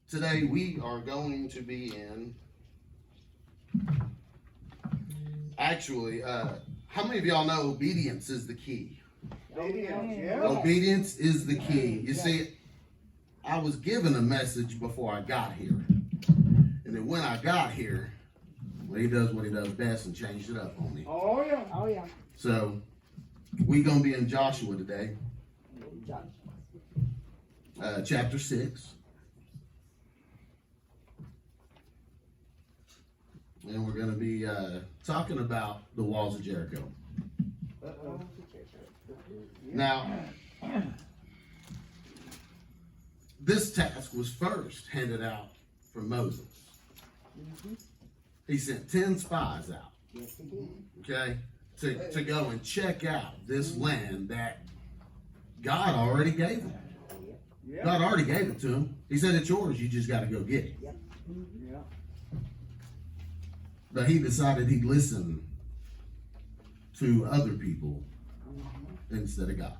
Today we are going to be in, actually, how many of y'all know obedience is the key? Obedience is the key. You see, I was given a message before I got here. And then when I got here, well, he does what he does best and changed it up on me. Oh, yeah. Oh, yeah. So, we're going to be in Joshua today. Chapter 6. And we're going to be talking about the walls of Jericho. Now, this task was first handed out from Moses. He sent 10 spies out, okay, to go and check out this land that God already gave them. God already gave it to him. He said, it's yours, you just got to go get it. But he decided he'd listen to other people instead of God.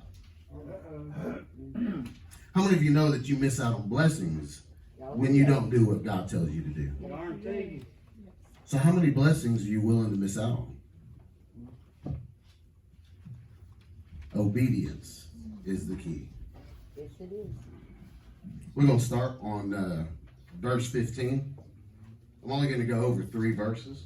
How many of you know that you miss out on blessings when you don't do what God tells you to do? So how many blessings are you willing to miss out on? Obedience is the key. Yes, it is. We're going to start on verse 15. I'm only going to go over 3 verses.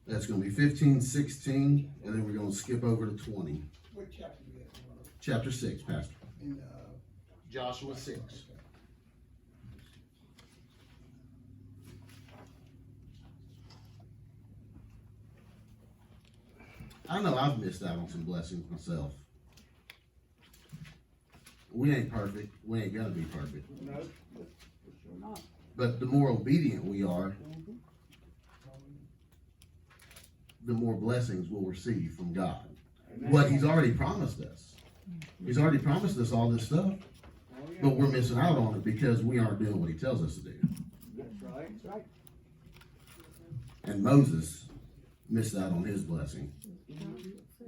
That's going to be 15, 16, and then we're going to skip over to 20. What chapter is it? Chapter 6, Pastor. In Joshua 6. I know I've missed out on some blessings myself. We ain't perfect. We ain't going to be perfect. No. Sure not. But the more obedient we are, the more blessings we'll receive from God. What he's already promised us. He's already promised us all this stuff, but we're missing out on it because we aren't doing what he tells us to do. That's right. That's right. And Moses missed out on his blessing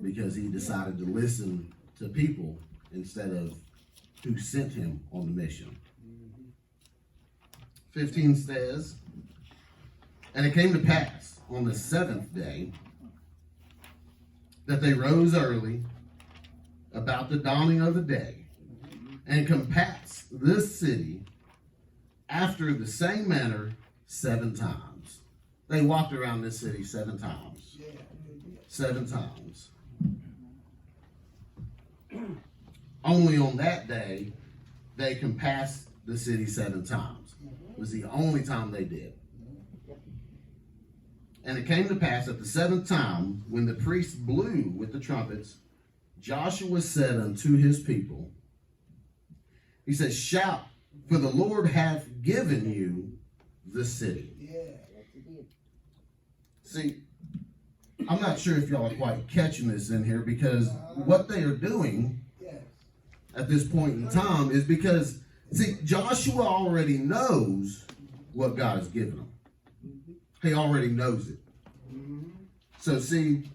because he decided to listen to people instead of who sent him on the mission. 15 says, and it came to pass on the 7th day that they rose early about the dawning of the day and compassed this city after the same manner 7 times. They walked around this city 7 times. 7 times. Only on that day, they compassed the city 7 times. It was the only time they did. And it came to pass at the 7th time, when the priests blew with the trumpets, Joshua said unto his people, he says, shout, for the Lord hath given you the city. See, I'm not sure if y'all are quite catching this in here, because what they are doing at this point in time is because, see, Joshua already knows what God has given him. He already knows it. So see,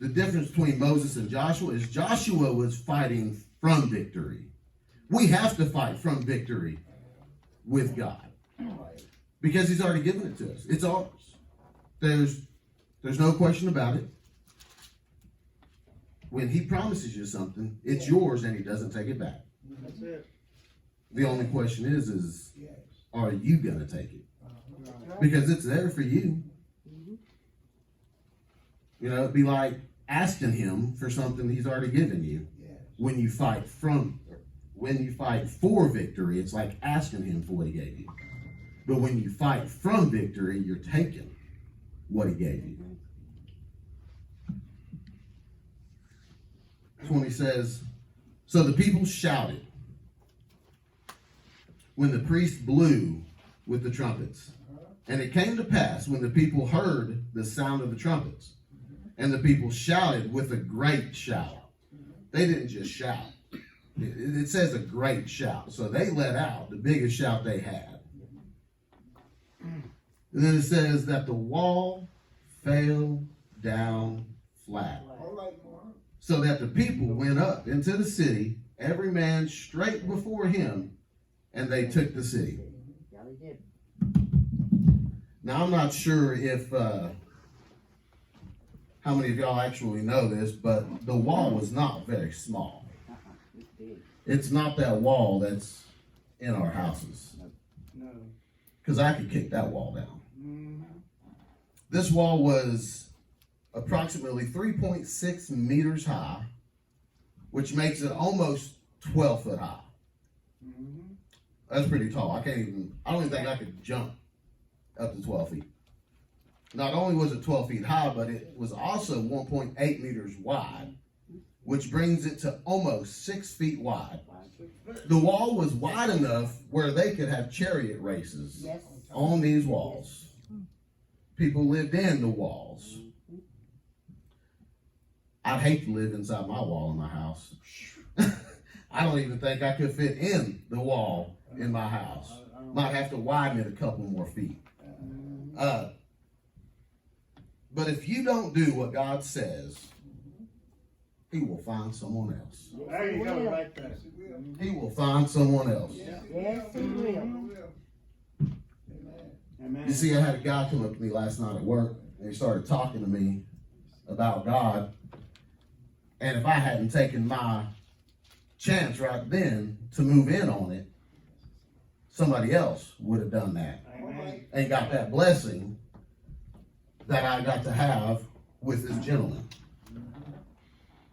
the difference between Moses and Joshua is Joshua was fighting from victory. We have to fight from victory with God because he's already given it to us. It's ours. There's no question about it. When he promises you something, it's yours and he doesn't take it back. That's it. The only question is are you going to take it? Because it's there for you. You know, it'd be like asking him for something he's already given you. When you fight for victory, it's like asking him for what he gave you. But when you fight from victory, you're taking what he gave you. 20 says, so the people shouted when the priest blew with the trumpets. And it came to pass when the people heard the sound of the trumpets, and the people shouted with a great shout. They didn't just shout. It says a great shout. So they let out the biggest shout they had. And then it says that the wall fell down flat. So that the people went up into the city, every man straight before him, and they took the city. Yeah, they did. Now, I'm not sure if, how many of y'all actually know this, but the wall was not very small. It's big. It's not that wall that's in our houses, No. because I could kick that wall down. Mm-hmm. This wall was approximately 3.6 meters high, which makes it almost 12 foot high. Mm-hmm. That's pretty tall. I don't even think I could jump up to 12 feet. Not only was it 12 feet high, but it was also 1.8 meters wide, which brings it to almost 6 feet wide. The wall was wide enough where they could have chariot races Yes. on these walls. People lived in the walls. I'd hate to live inside my wall in my house. I don't even think I could fit in the wall in my house. Might have to widen it a couple more feet. But if you don't do what God says, He will find someone else. There you go, right there. He will find someone else. Yes, he will. Amen. You see, I had a guy come up to me last night at work, and he started talking to me about God. And if I hadn't taken my chance right then to move in on it, somebody else would have done that Amen. and got that blessing that I got to have with this gentleman.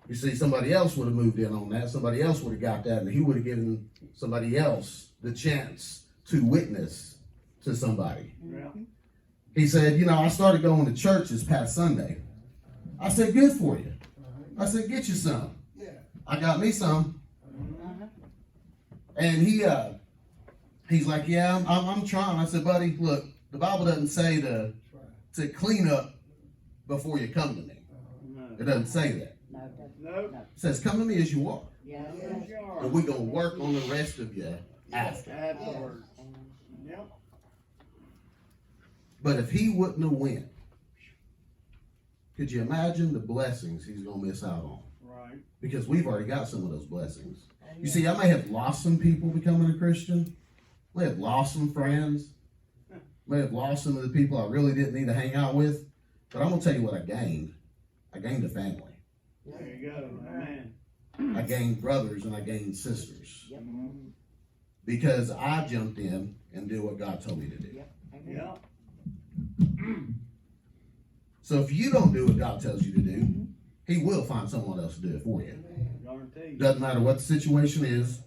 You see, somebody else would have moved in on that. Somebody else would have got that, and he would have given somebody else the chance to witness to somebody. Yeah. He said, I started going to church this past Sunday. I said, good for you. I said, get you some. I got me some. And he's like, yeah, I'm trying. I said, buddy, look, the Bible doesn't say to clean up before you come to me. It doesn't say that. No, it doesn't. Nope. It says, come to me as you are. Yeah, Yes, you are. And we're going to work on the rest of you after. Afterwards. Yep. But if he wouldn't have went, could you imagine the blessings he's going to miss out on? Right. Because we've already got some of those blessings. You see, I may have lost some people becoming a Christian. May have lost some friends. May have lost some of the people I really didn't need to hang out with. But I'm going to tell you what I gained. I gained a family. There you go. Amen. I gained brothers and I gained sisters. Yep. Because I jumped in and did what God told me to do. Yep. Amen. Yep. So if you don't do what God tells you to do, He will find someone else to do it for you. Guaranteed. Doesn't matter what the situation is.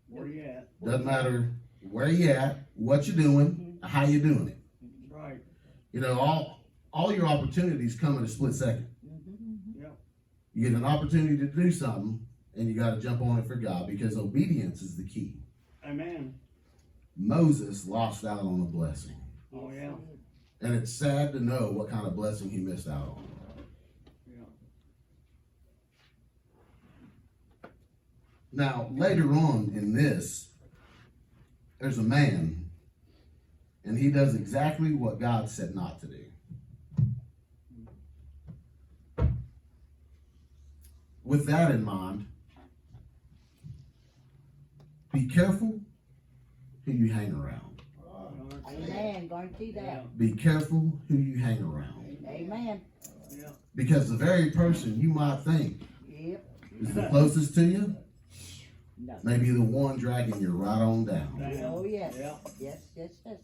Where you at? Doesn't matter where you at, what you're doing, how you're doing it. Right. All your opportunities come in a split second. Yep. You get an opportunity to do something, and you got to jump on it for God, because obedience is the key. Amen. Moses lost out on a blessing. Oh, yeah. And it's sad to know what kind of blessing he missed out on. Yeah. Now, later on in this, there's a man, and he does exactly what God said not to do. With that in mind, be careful who you hang around. Amen. Guarantee that. Be careful who you hang around. Amen. Yeah. Because the very person you might think Yep. is the closest to you No. may be the one dragging you right on down. Oh, yes. Yeah. Yes, yes, yes.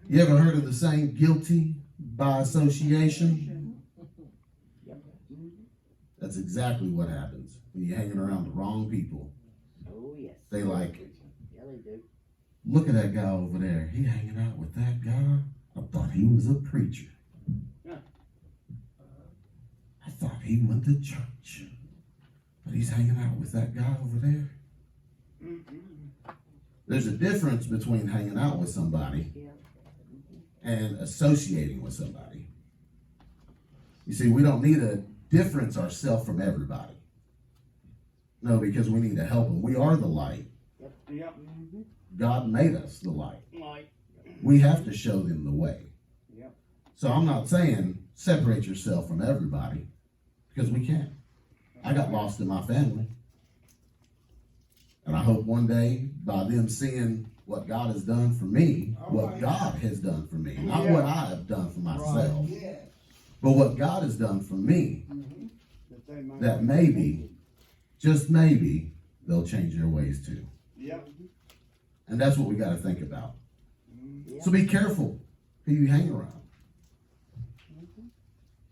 You ever heard of the saying, guilty by association? Yep. That's exactly what happens when you're hanging around the wrong people. Oh, yes. They like, Yeah, they do. look at that guy over there. He hanging out with that guy. I thought he was a preacher. Yeah. I thought he went to church. But he's hanging out with that guy over there. There's a difference between hanging out with somebody Yeah. and associating with somebody. You see, we don't need to difference ourselves from everybody. No, because we need to help them. We are the light. Yep. God made us the light. Like. We have to show them the way. Yep. So I'm not saying separate yourself from everybody, because we can't. I got lost in my family. And I hope one day, by them seeing what God has done for me, what God has done for me, not what I have done for myself, but what God has done for me, that maybe, just maybe, they'll change their ways too. Yep. And that's what we got to think about. Yeah. So be careful who you hang around,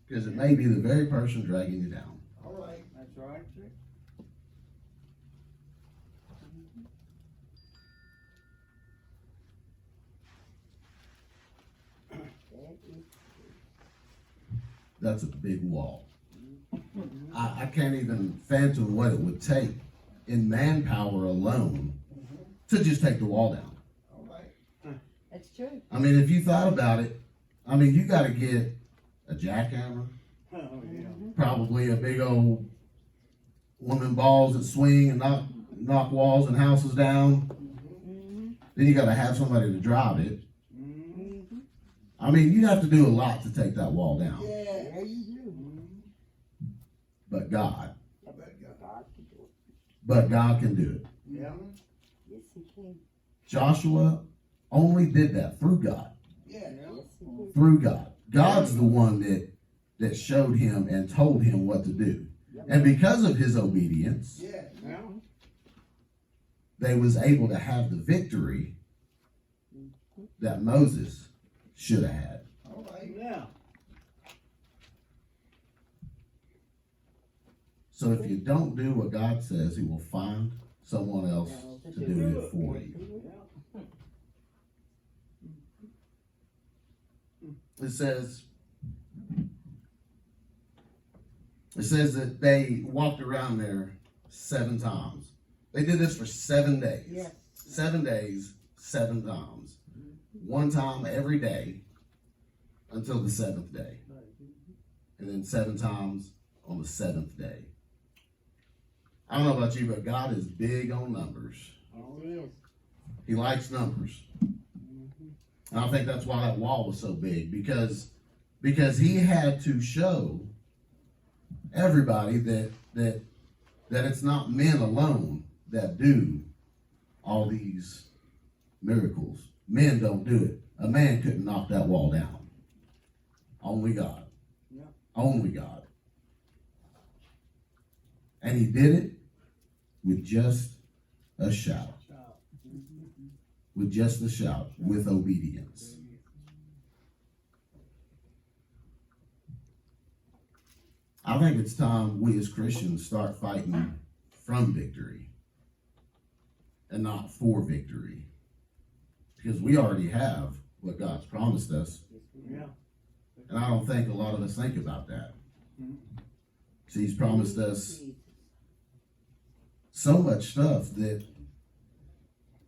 because it may be the very person dragging you down. All right. That's right. That is That's a big wall. I can't even fathom what it would take in manpower alone to just take the wall down. That's true. I mean, if you thought about it, I mean, you got to get a jackhammer, Oh, yeah. probably a big old one of them balls that swing and knock walls and houses down. Then you got to have somebody to drive it. I mean, you'd have to do a lot to take that wall down. Yeah, you do. But God. God can do it. But God can do it. Yeah. Yes, he can. Joshua only did that through God. Yes, he can. Through God. God's the one that showed him and told him what to do. And because of his obedience, Yeah. they was able to have the victory that Moses should have had. Yeah. So if you don't do what God says, he will find someone else to do it for you. It says that they walked around there 7 times. They did this for 7 days. Yes. 7 days, 7 times. 1 time every day until the 7th day. And then 7 times on the 7th day. I don't know about you, but God is big on numbers. Oh, Yes, he is. He likes numbers. And I think that's why that wall was so big, because he had to show everybody that it's not men alone that do all these miracles. Men don't do it. A man couldn't knock that wall down. Only God. Yeah. Only God. And he did it with just a shout. With just a shout. With obedience. I think it's time we as Christians start fighting from victory and not for victory. Because we already have what God's promised us. Yeah. And I don't think a lot of us think about that. See, he's promised us so much stuff that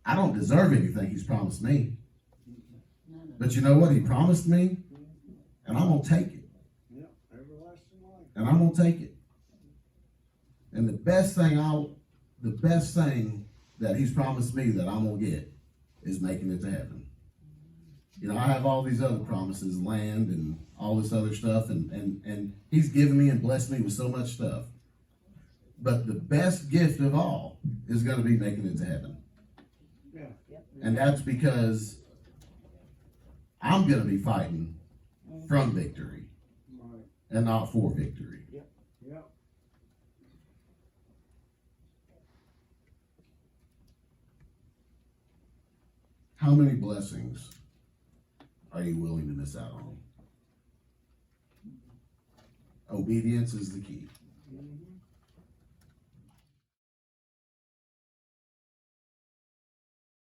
I don't deserve anything he's promised me. But you know what? He promised me, and I'm going to take it. Yeah. Everlasting life. And I'm going to take it. And the best thing that he's promised me that I'm going to get is making it to heaven. You know, I have all these other promises, land and all this other stuff, and he's given me and blessed me with so much stuff. But the best gift of all is going to be making it to heaven. Yeah. And that's because I'm going to be fighting from victory Right. and not for victory. Yeah. How many blessings are you willing to miss out on? Obedience is the key.